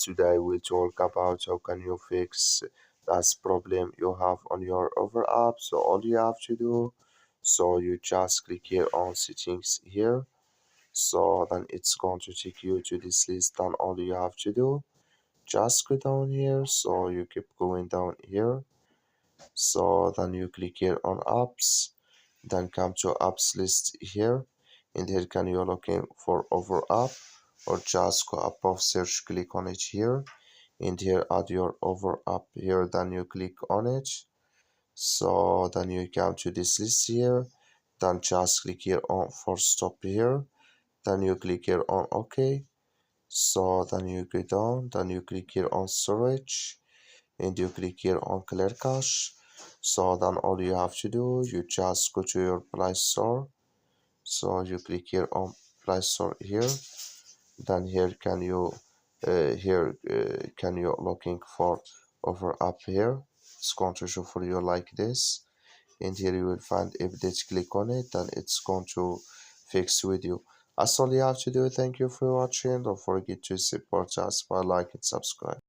today we'll talk about how can you fix that problem you have on your OfferUp. So all you have to do, so you just click here on settings here. So then it's going to take you to this list. Then all you have to do, just go down here. So you keep going down here. So then you click here on apps, then come to apps list here, and here can you looking for OfferUp, or just go above search, click on it here, and here add your OfferUp here, then you click on it. So then you come to this list here, then just click here on for stop here, then you click here on OK. So then you go down, then you click here on storage, and you click here on clear cache. So then all you have to do, you just go to your Play Store. So you click here on Play Store here, then here can you looking for OfferUp here. It's going to show for you like this, and here you will find update. Click on it, then it's going to fix with you. That's all you have to do. Thank you for watching. Don't forget to support us by like and subscribe.